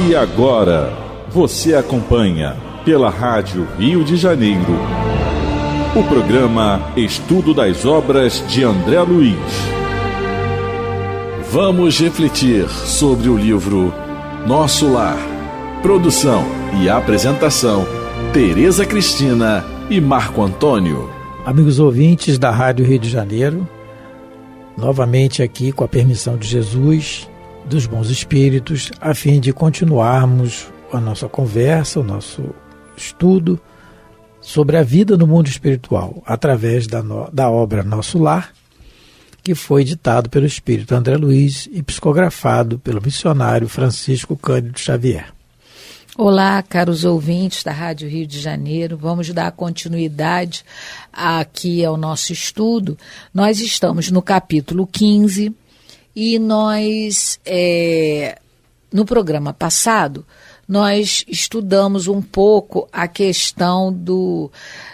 E agora, você acompanha pela Rádio Rio de Janeiro o programa Estudo das Obras de André Luiz. Vamos refletir sobre o livro Nosso Lar. Produção e apresentação, Tereza Cristina e Marco Antônio. Amigos ouvintes da Rádio Rio de Janeiro, novamente aqui com a permissão de Jesus, dos bons espíritos, a fim de continuarmos a nossa conversa, o nosso estudo sobre a vida no mundo espiritual, através da obra Nosso Lar, que foi ditado pelo Espírito André Luiz e psicografado pelo missionário Francisco Cândido Xavier. Olá, caros ouvintes da Rádio Rio de Janeiro, vamos dar continuidade aqui ao nosso estudo. Nós estamos no capítulo 15 e nós, no programa passado, nós estudamos um pouco a questão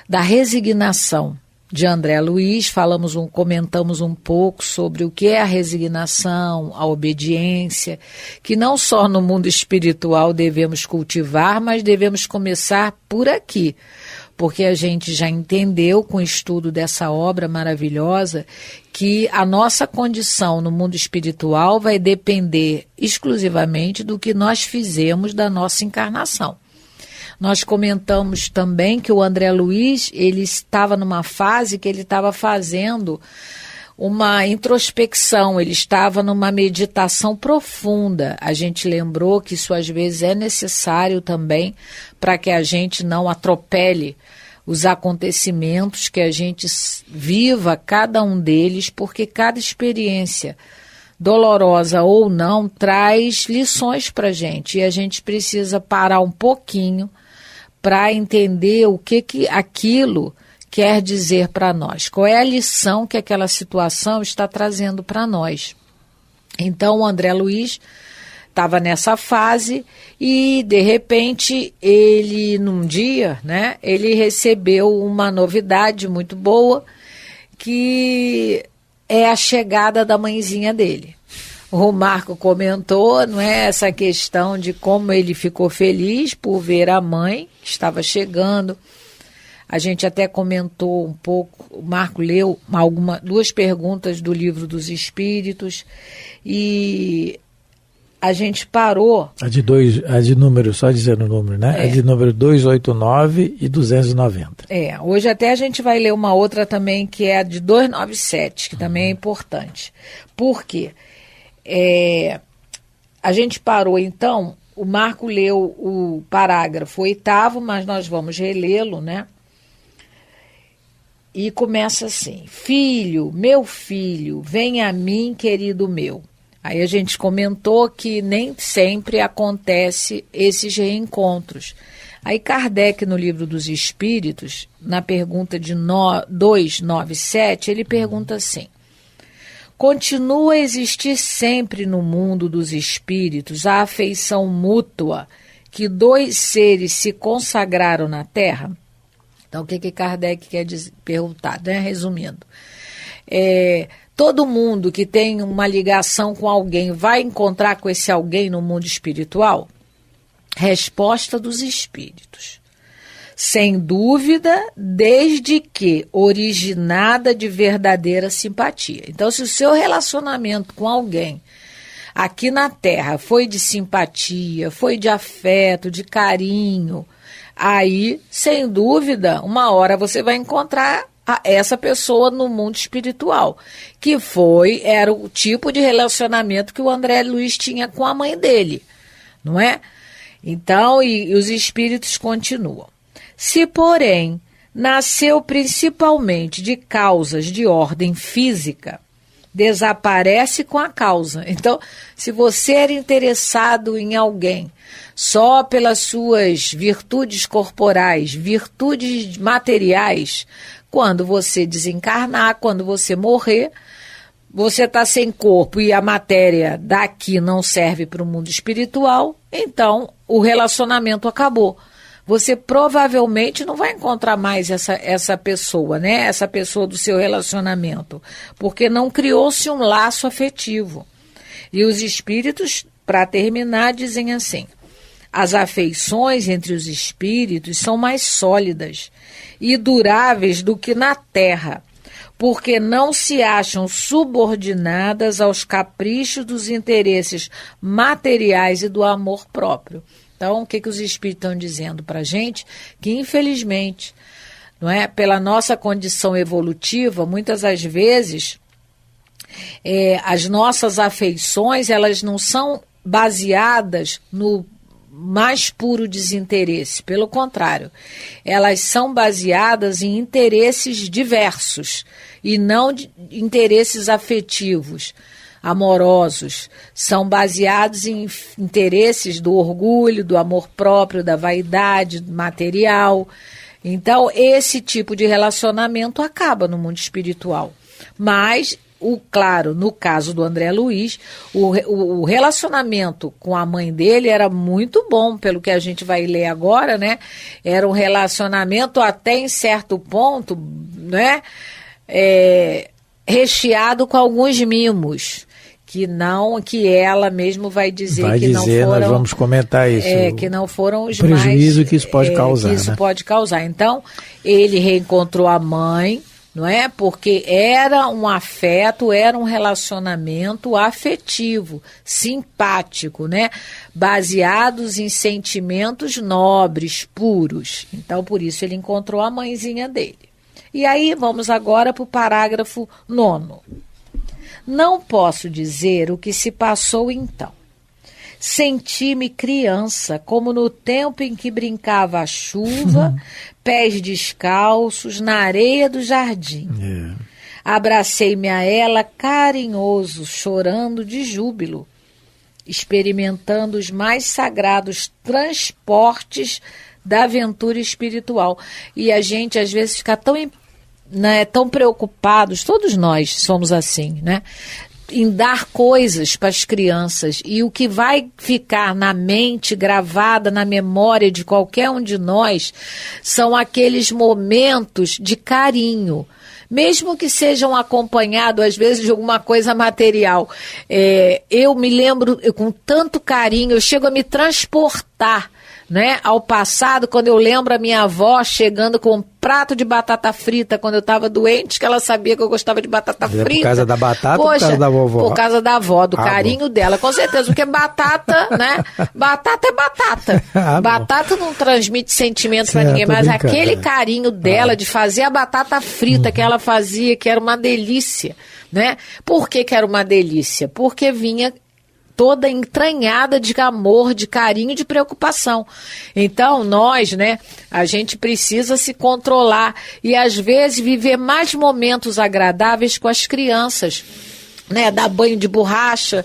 da resignação de André Luiz, comentamos um pouco sobre o que é a resignação, a obediência, que não só no mundo espiritual devemos cultivar, mas devemos começar por aqui, porque a gente já entendeu com o estudo dessa obra maravilhosa que a nossa condição no mundo espiritual vai depender exclusivamente do que nós fizemos da nossa encarnação. Nós comentamos também que o André Luiz, ele estava numa fase que ele estava fazendo uma introspecção, ele estava numa meditação profunda. A gente lembrou que isso às vezes é necessário também para que a gente não atropele os acontecimentos, que a gente viva cada um deles, porque cada experiência, dolorosa ou não, traz lições para a gente. E a gente precisa parar um pouquinho para entender o que aquilo quer dizer para nós. Qual é a lição que aquela situação está trazendo para nós. Então, o André Luiz estava nessa fase e, de repente, ele, num dia, ele recebeu uma novidade muito boa, que é a chegada da mãezinha dele. O Marco comentou, essa questão de como ele ficou feliz por ver a mãe que estava chegando. A gente até comentou um pouco, o Marco leu duas perguntas do Livro dos Espíritos e a gente parou. A de número, só dizendo o número, né? A de número 289 e 290. Hoje até a gente vai ler uma outra também, que é a de 297, que também é importante. Por quê? A gente parou, então, o Marco leu o parágrafo 8º, mas nós vamos relê-lo, E começa assim: Filho, meu filho, vem a mim, querido meu. Aí a gente comentou que nem sempre acontece esses reencontros. Aí Kardec, no Livro dos Espíritos, na pergunta de 297, ele pergunta assim: continua a existir sempre no mundo dos espíritos a afeição mútua que dois seres se consagraram na Terra? Então, o que Kardec quer perguntar, Resumindo, todo mundo que tem uma ligação com alguém vai encontrar com esse alguém no mundo espiritual? Resposta dos espíritos: sem dúvida, desde que originada de verdadeira simpatia. Então, se o seu relacionamento com alguém aqui na Terra foi de simpatia, foi de afeto, de carinho, aí, sem dúvida, uma hora você vai encontrar essa pessoa no mundo espiritual, que era o tipo de relacionamento que o André Luiz tinha com a mãe dele, não é? Então, e os espíritos continuam. Se, porém, nasceu principalmente de causas de ordem física, desaparece com a causa. Então, se você era interessado em alguém só pelas suas virtudes corporais, virtudes materiais, quando você desencarnar, quando você morrer, você está sem corpo e a matéria daqui não serve para o mundo espiritual, então o relacionamento acabou. Você provavelmente não vai encontrar mais essa pessoa, essa pessoa do seu relacionamento, porque não criou-se um laço afetivo. E os espíritos, para terminar, dizem assim: as afeições entre os espíritos são mais sólidas e duráveis do que na terra, porque não se acham subordinadas aos caprichos dos interesses materiais e do amor próprio. Então, o que os espíritos estão dizendo para a gente? Que, infelizmente, não é, pela nossa condição evolutiva, muitas das vezes, as nossas afeições, elas não são baseadas no mais puro desinteresse. Pelo contrário, elas são baseadas em interesses diversos e não de interesses afetivos, amorosos. São baseados em interesses do orgulho, do amor próprio, da vaidade material. Então, esse tipo de relacionamento acaba no mundo espiritual. Mas, claro, no caso do André Luiz, o relacionamento com a mãe dele era muito bom, pelo que a gente vai ler agora, né? Era um relacionamento até em certo ponto, né? Recheado com alguns mimos. Que ela mesmo vai dizer que não foram... nós vamos comentar isso. Que não foram os prejuízo mais... que isso pode causar. Que isso, né? pode causar. Então, ele reencontrou a mãe, não é? Porque era um afeto, era um relacionamento afetivo, simpático, né? Baseados em sentimentos nobres, puros. Então, por isso, ele encontrou a mãezinha dele. E aí, vamos agora para o parágrafo 9º. Não posso dizer o que se passou então. Senti-me criança, como no tempo em que brincava à chuva, pés descalços, na areia do jardim. Abracei-me a ela carinhoso, chorando de júbilo, experimentando os mais sagrados transportes da aventura espiritual. E a gente, às vezes, fica tão preocupados, todos nós somos assim, né? Em dar coisas para as crianças, e o que vai ficar na mente, gravada na memória de qualquer um de nós, são aqueles momentos de carinho, mesmo que sejam acompanhados às vezes de alguma coisa material. Eu me lembro com tanto carinho, eu chego a me transportar, né, ao passado, quando eu lembro a minha avó chegando com um prato de batata frita quando eu estava doente, que ela sabia que eu gostava de batata frita. Por causa da batata. Poxa, ou por causa da vovó? Por causa da avó, do carinho dela, com certeza, porque batata, né, batata é batata. Batata não transmite sentimento para ninguém, mas aquele carinho dela de fazer a batata frita que ela fazia, que era uma delícia, né? Por que era uma delícia? Porque vinha toda entranhada de amor, de carinho, de preocupação. Então, nós, né, a gente precisa se controlar e, às vezes, viver mais momentos agradáveis com as crianças, né, dar banho de borracha.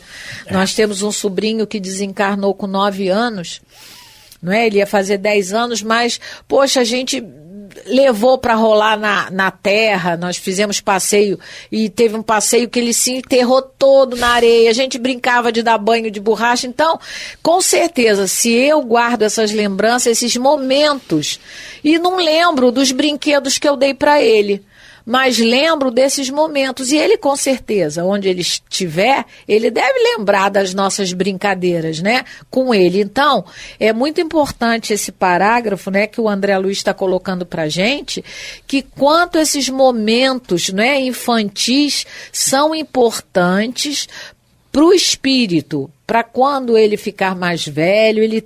Nós temos um sobrinho que desencarnou com 9 anos, não é? Ele ia fazer 10 anos, mas, poxa, a gente levou para rolar na terra, nós fizemos passeio e teve um passeio que ele se enterrou todo na areia, a gente brincava de dar banho de borracha. Então, com certeza, se eu guardo essas lembranças, esses momentos, e não lembro dos brinquedos que eu dei para ele, mas lembro desses momentos, e ele com certeza, onde ele estiver, ele deve lembrar das nossas brincadeiras, né, com ele. Então, é muito importante esse parágrafo, né, que o André Luiz está colocando para a gente, que quanto esses momentos, né, infantis são importantes para o espírito, para quando ele ficar mais velho, ele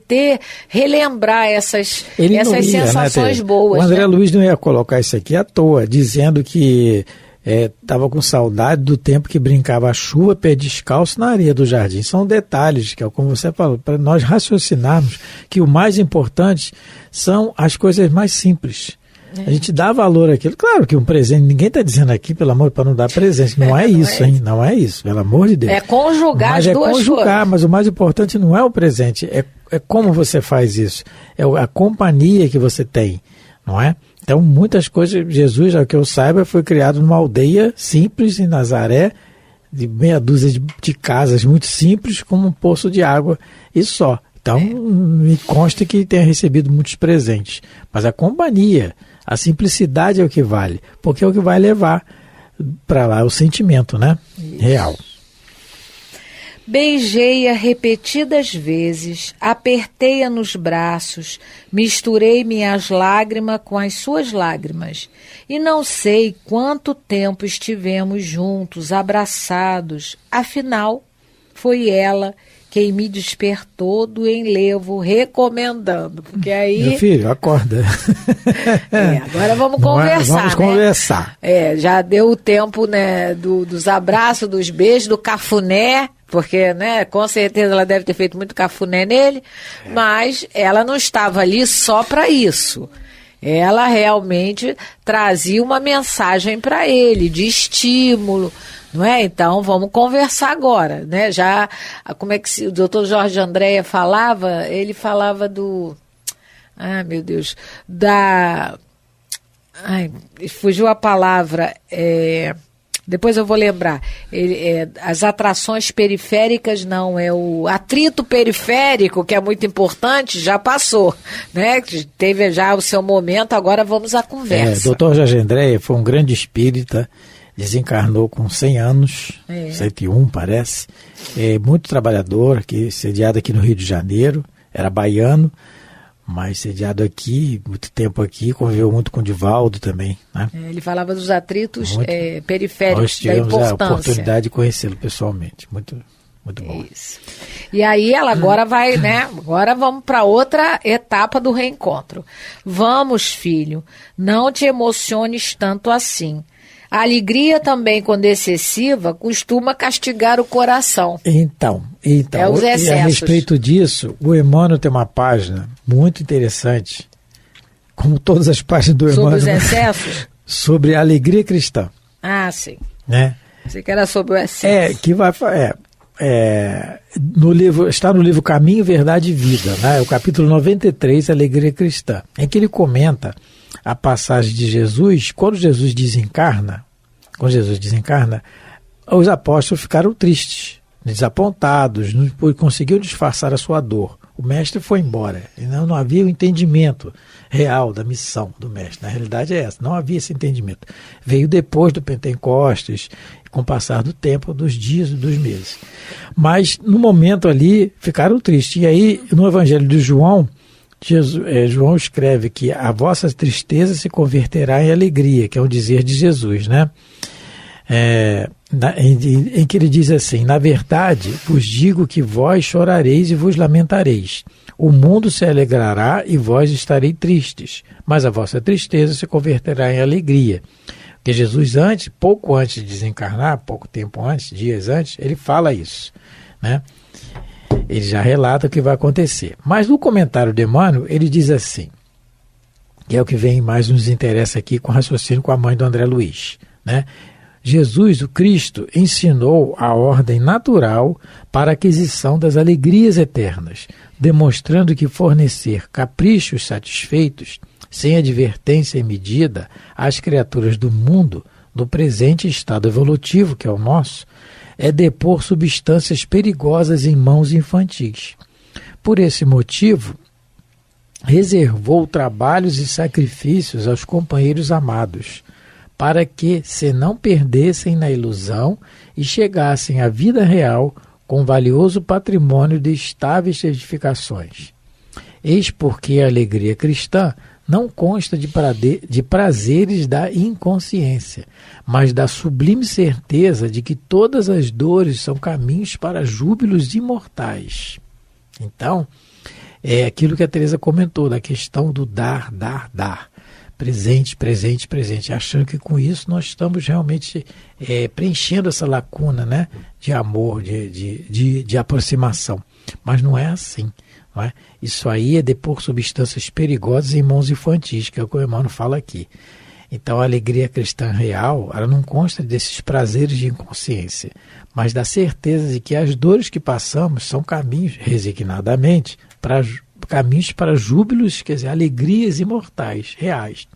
relembrar essas sensações, né, boas. O André, né? Luiz não ia colocar isso aqui à toa, dizendo que estava com saudade do tempo que brincava à chuva, pé descalço na areia do jardim. São detalhes, que é como você falou, para nós raciocinarmos que o mais importante são as coisas mais simples. A gente dá valor àquilo. Claro que um presente, ninguém está dizendo aqui, pelo amor, para não dar presente. Não é isso, hein? Não é isso, pelo amor de Deus. É conjugar as duas coisas. Mas o mais importante não é o presente, é como você faz isso. É a companhia que você tem, não é? Então, muitas coisas, Jesus, ao que eu saiba, foi criado numa aldeia simples em Nazaré, de meia dúzia de casas muito simples, como um poço de água e só. Então, me consta que tenha recebido muitos presentes. Mas a companhia, a simplicidade é o que vale, porque é o que vai levar para lá o sentimento, né? Isso. Real. Beijei-a repetidas vezes, apertei-a nos braços, misturei minhas lágrimas com as suas lágrimas. E não sei quanto tempo estivemos juntos, abraçados. Afinal, foi ela quem me despertou do enlevo, recomendando. Porque aí... Meu filho, acorda. Agora vamos conversar, vamos conversar. Já deu o tempo, né, dos abraços, dos beijos, do cafuné, porque, né, com certeza ela deve ter feito muito cafuné nele, mas ela não estava ali só para isso. Ela realmente trazia uma mensagem para ele, de estímulo, não é? Então, vamos conversar agora, né? Já, como é que o doutor Jorge Andréa falava? Ele falava do... Ai, meu Deus. Fugiu a palavra. Depois eu vou lembrar. As atrações periféricas não, é o atrito periférico, que é muito importante, já passou, né? Teve já o seu momento, agora vamos à conversa. Doutor Jorge Andréa foi um grande espírita, desencarnou com 100 anos, 101 parece, muito trabalhador, sediado aqui no Rio de Janeiro, era baiano, mas sediado aqui, muito tempo aqui, conviveu muito com o Divaldo também, né? Ele falava dos atritos periféricos, nós tivemos da importância. A oportunidade de conhecê-lo pessoalmente, muito bom. Isso. E aí ela agora vai, né? Agora vamos para outra etapa do reencontro. Vamos, filho, não te emociones tanto assim. A alegria também, quando excessiva, costuma castigar o coração. Então os excessos. E a respeito disso, o Emmanuel tem uma página muito interessante, como todas as páginas do Emmanuel. Sobre os excessos? Sobre a alegria cristã. Ah, sim. Né? Você que era sobre o excesso. Está no livro Caminho, Verdade e Vida, né? O capítulo 93, Alegria Cristã, em que ele comenta a passagem de Jesus, quando Jesus desencarna, os apóstolos ficaram tristes, desapontados, não conseguiu disfarçar a sua dor. O mestre foi embora, e não havia o entendimento real da missão do mestre. Na realidade é essa, não havia esse entendimento. Veio depois do Pentecostes, com o passar do tempo, dos dias e dos meses. Mas no momento ali ficaram tristes. E aí, no Evangelho de João, João escreve que a vossa tristeza se converterá em alegria, que é o dizer de Jesus, né? Em que ele diz assim: na verdade vos digo que vós chorareis e vos lamentareis. O mundo se alegrará e vós estareis tristes, mas a vossa tristeza se converterá em alegria. Porque Jesus pouco antes de desencarnar, pouco tempo antes, dias antes, ele fala isso, né? Ele já relata o que vai acontecer. Mas no comentário de Emmanuel, ele diz assim, que é o que mais nos interessa aqui com o raciocínio com a mãe do André Luiz, né? Jesus, o Cristo, ensinou a ordem natural para a aquisição das alegrias eternas, demonstrando que fornecer caprichos satisfeitos, sem advertência e medida, às criaturas do mundo, do presente estado evolutivo, que é o nosso, é depor substâncias perigosas em mãos infantis. Por esse motivo, reservou trabalhos e sacrifícios aos companheiros amados, para que se não perdessem na ilusão e chegassem à vida real com valioso patrimônio de estáveis edificações. Eis porque a alegria cristã não consta de prazeres da inconsciência, mas da sublime certeza de que todas as dores são caminhos para júbilos imortais. Então, é aquilo que a Teresa comentou, da questão do dar. Presente, presente, presente. Achando que com isso nós estamos realmente preenchendo essa lacuna, né, de amor, de aproximação. Mas não é assim. Não é? Isso aí é depor substâncias perigosas em mãos infantis, que é o que o Emmanuel fala aqui. Então a alegria cristã real, ela não consta desses prazeres de inconsciência, mas da certeza de que as dores que passamos são caminhos, resignadamente, caminhos para júbilos, quer dizer, alegrias imortais, reais.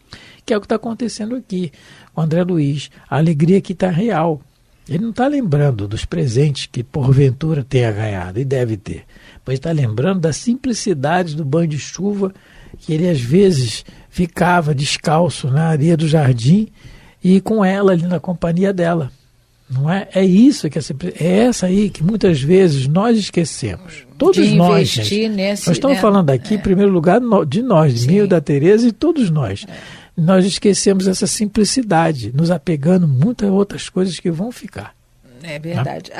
Que é o que está acontecendo aqui com André Luiz. A alegria aqui está real. Ele não está lembrando dos presentes que porventura tenha ganhado, e deve ter. Mas está lembrando da simplicidade do banho de chuva, que ele às vezes ficava descalço na areia do jardim e com ela ali na companhia dela. Não é? É isso que é essa aí que muitas vezes nós esquecemos. Todos nós, gente. Nós estamos falando aqui, em primeiro lugar, de nós, de mim, da Tereza e todos nós. Nós esquecemos essa simplicidade, nos apegando muito a outras coisas que vão ficar. É verdade.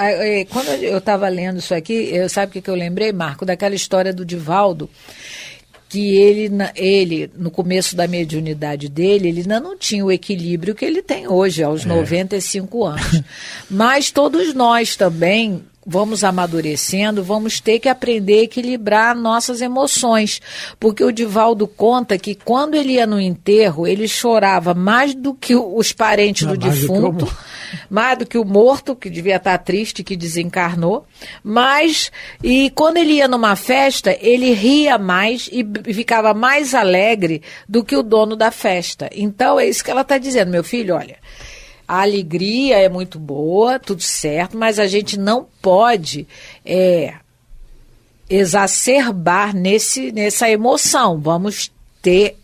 Quando eu estava lendo isso aqui, sabe o que eu lembrei, Marco? Daquela história do Divaldo, que ele, no começo da mediunidade dele, ele ainda não tinha o equilíbrio que ele tem hoje, aos 95 anos. Mas todos nós também vamos amadurecendo, vamos ter que aprender a equilibrar nossas emoções. Porque o Divaldo conta que quando ele ia no enterro, ele chorava mais do que os parentes do defunto, mais do que o morto, que devia estar triste, que desencarnou. E quando ele ia numa festa, ele ria mais e ficava mais alegre do que o dono da festa. Então é isso que ela está dizendo, meu filho, olha, a alegria é muito boa, tudo certo, mas a gente não pode exacerbar nessa emoção. Vamos ter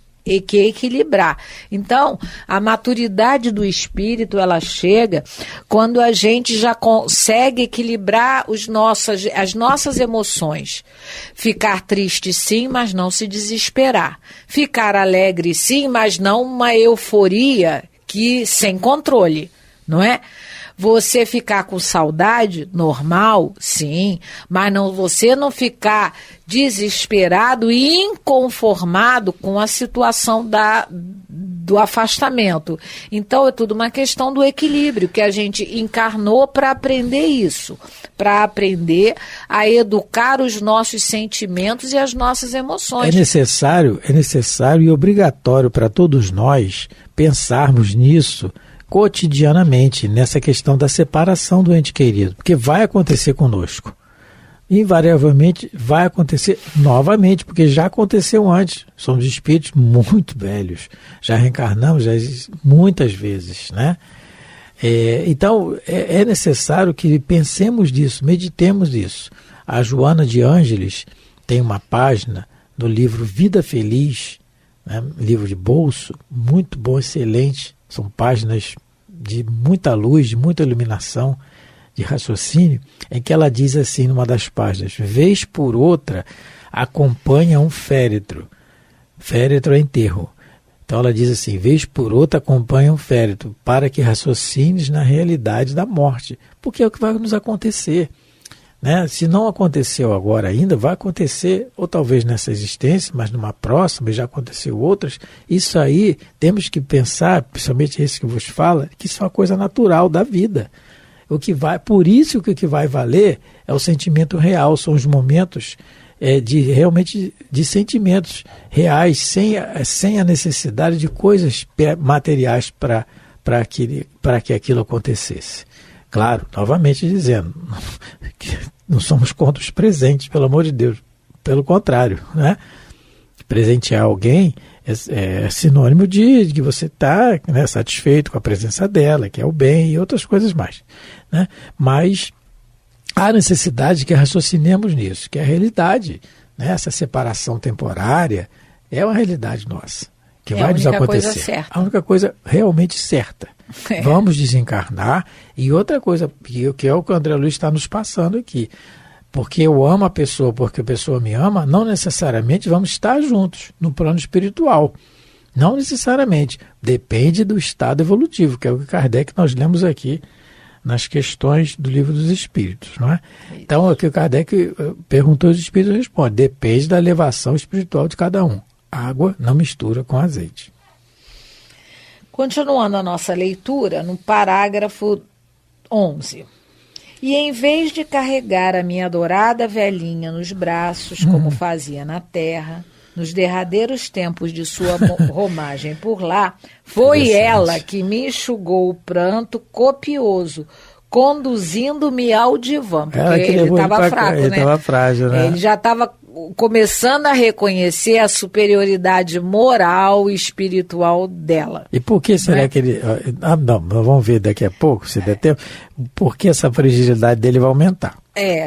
que equilibrar. Então, a maturidade do espírito, ela chega quando a gente já consegue equilibrar as nossas emoções. Ficar triste, sim, mas não se desesperar. Ficar alegre, sim, mas não uma euforia sem controle, não é? Você ficar com saudade, normal, sim, mas você não ficar desesperado e inconformado com a situação do afastamento. Então, é tudo uma questão do equilíbrio, que a gente encarnou para aprender isso, para aprender a educar os nossos sentimentos e as nossas emoções. É necessário e obrigatório para todos nós pensarmos nisso cotidianamente, nessa questão da separação do ente querido, porque vai acontecer conosco. Invariavelmente vai acontecer novamente, porque já aconteceu antes. Somos espíritos muito velhos, já reencarnamos muitas vezes, né? Então é necessário que pensemos nisso, meditemos nisso. A Joana de Ângeles tem uma página no livro Vida Feliz, né? Livro de bolso, muito bom, excelente. São páginas de muita luz, de muita iluminação, de raciocínio, em que ela diz assim, numa das páginas: vez por outra acompanha um féretro. Féretro é enterro. Então ela diz assim: vez por outra acompanha um féretro, para que raciocines na realidade da morte. Porque é o que vai nos acontecer, né? Se não aconteceu agora ainda, vai acontecer, ou talvez nessa existência, mas numa próxima, já aconteceu outras. Isso aí, temos que pensar, principalmente esse que vos fala, que isso é uma coisa natural da vida. Por isso que o que vai valer é o sentimento real, são os momentos realmente de sentimentos reais, sem a necessidade de coisas materiais para que aquilo acontecesse. Claro, novamente dizendo, que não somos contra os presentes, pelo amor de Deus. Pelo contrário, né? Presentear alguém é sinônimo de que você está, né, satisfeito com a presença dela, que é o bem e outras coisas mais, né? Mas há necessidade que raciocinemos nisso, que é a realidade, né? Essa separação temporária é uma realidade nossa, que vai nos acontecer. A única coisa realmente certa. Vamos desencarnar. E outra coisa, que é o que o André Luiz está nos passando aqui. Porque eu amo a pessoa, porque a pessoa me ama, não necessariamente vamos estar juntos no plano espiritual. Não necessariamente. Depende do estado evolutivo, que é o que Kardec nós lemos aqui nas questões do Livro dos Espíritos, não é? Então, o que o Kardec perguntou, os Espíritos respondem: depende da elevação espiritual de cada um. Água não mistura com azeite. Continuando a nossa leitura, no parágrafo 11. E em vez de carregar a minha adorada velhinha nos braços, como fazia na terra, nos derradeiros tempos de sua romagem por lá, foi ela que me enxugou o pranto copioso, conduzindo-me ao divã. Porque ele estava fraco, né? Ele estava frágil, né? Ele já estava começando a reconhecer a superioridade moral e espiritual dela. E por que será que ele... Não, vamos ver daqui a pouco, se der tempo. Por que essa fragilidade dele vai aumentar?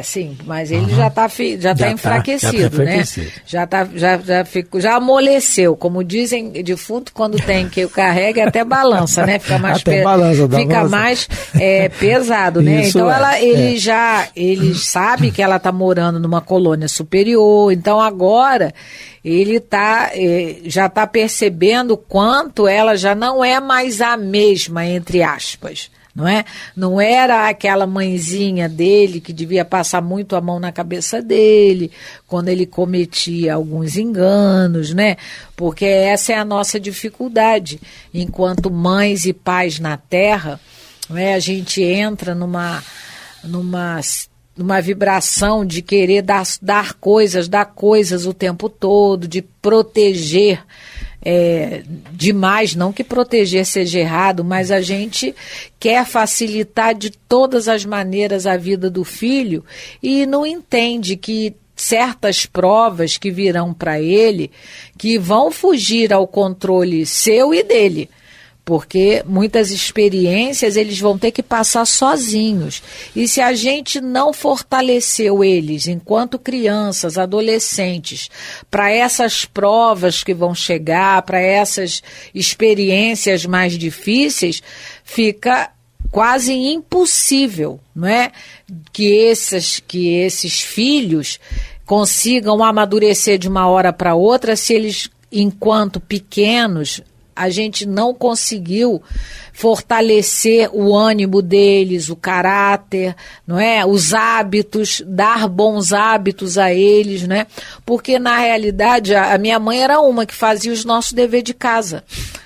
Sim, mas ele já está enfraquecido, né? Já amoleceu. Como dizem, defunto, quando tem que eu carrego, até balança, né? Fica mais, mais pesado, né? Isso então ele sabe que ela está morando numa colônia superior, então agora ele já está percebendo o quanto ela já não é mais a mesma, entre aspas. Não é? Não era aquela mãezinha dele que devia passar muito a mão na cabeça dele quando ele cometia alguns enganos, né? Porque essa é a nossa dificuldade. Enquanto mães e pais na Terra, né, a gente entra numa vibração de querer dar coisas o tempo todo, de proteger demais, não que proteger seja errado, mas a gente quer facilitar de todas as maneiras a vida do filho e não entende que certas provas que virão para ele, que vão fugir ao controle seu e dele, porque muitas experiências eles vão ter que passar sozinhos. E se a gente não fortaleceu eles enquanto crianças, adolescentes, para essas provas que vão chegar, para essas experiências mais difíceis, fica quase impossível, não é? Que esses filhos consigam amadurecer de uma hora para outra se eles, enquanto pequenos, a gente não conseguiu fortalecer o ânimo deles, o caráter, não é? Os hábitos, dar bons hábitos a eles, né? Porque, na realidade, a minha mãe era uma que fazia os nossos deveres de casa.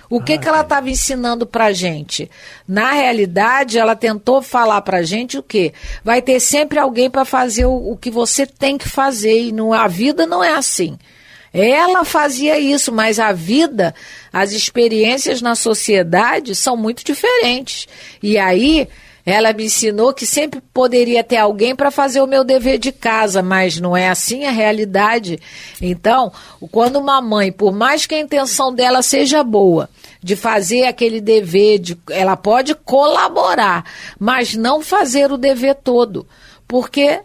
O que ela estava ensinando pra gente? Na realidade, ela tentou falar pra gente o quê? Vai ter sempre alguém para fazer o que você tem que fazer, e a vida não é assim. Ela fazia isso, mas a vida, as experiências na sociedade são muito diferentes. E aí, ela me ensinou que sempre poderia ter alguém para fazer o meu dever de casa, mas não é assim a realidade. Então, quando uma mãe, por mais que a intenção dela seja boa, de fazer aquele dever, ela pode colaborar, mas não fazer o dever todo, porque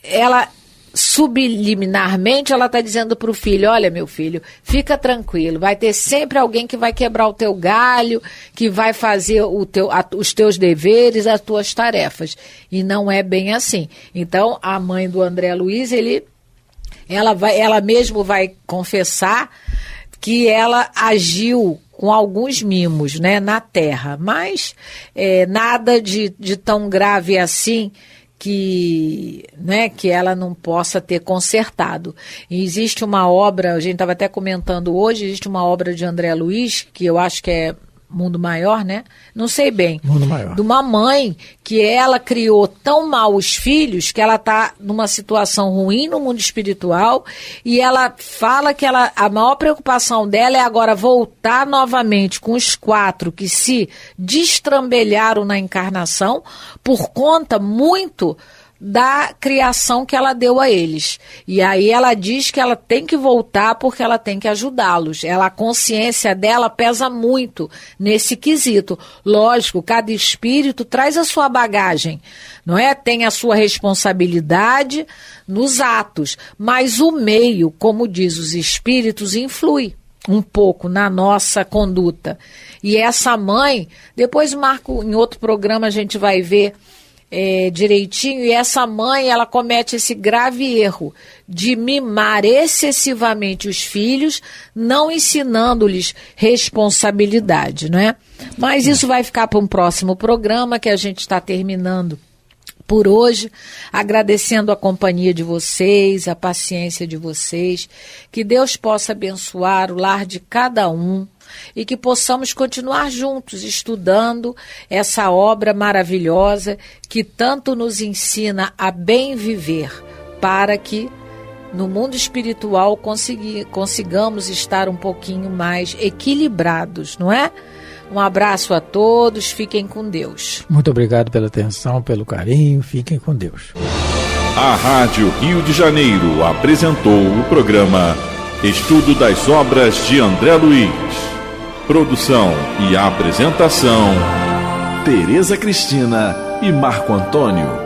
ela... subliminarmente ela está dizendo para o filho, olha meu filho, fica tranquilo, vai ter sempre alguém que vai quebrar o teu galho, que vai fazer os teus deveres, as tuas tarefas, e não é bem assim. Então a mãe do André Luiz, ela mesmo vai confessar que ela agiu com alguns mimos, né, na terra, mas nada de tão grave assim, que ela não possa ter consertado. E existe uma obra, a gente estava até comentando hoje, existe uma obra de André Luiz, que eu acho que é Mundo Maior, né? Não sei bem. Mundo Maior. De uma mãe que ela criou tão mal os filhos que ela está numa situação ruim no mundo espiritual e ela fala que a maior preocupação dela é agora voltar novamente com os 4 que se destrambelharam na encarnação por conta muito da criação que ela deu a eles. E aí ela diz que ela tem que voltar porque ela tem que ajudá-los. A consciência dela pesa muito nesse quesito. Lógico, cada espírito traz a sua bagagem, não é? Tem a sua responsabilidade nos atos, mas o meio, como diz os espíritos, influi um pouco na nossa conduta. E essa mãe, depois Marco, em outro programa a gente vai ver direitinho, e essa mãe, ela comete esse grave erro de mimar excessivamente os filhos, não ensinando-lhes responsabilidade, não é? Mas isso vai ficar para um próximo programa que a gente está terminando por hoje, agradecendo a companhia de vocês, a paciência de vocês, que Deus possa abençoar o lar de cada um, e que possamos continuar juntos estudando essa obra maravilhosa que tanto nos ensina a bem viver, para que no mundo espiritual consigamos estar um pouquinho mais equilibrados, não é? Um abraço a todos, fiquem com Deus. Muito obrigado pela atenção, pelo carinho, fiquem com Deus. A Rádio Rio de Janeiro apresentou o programa Estudo das Obras de André Luiz. Produção e apresentação, Tereza Cristina e Marco Antônio.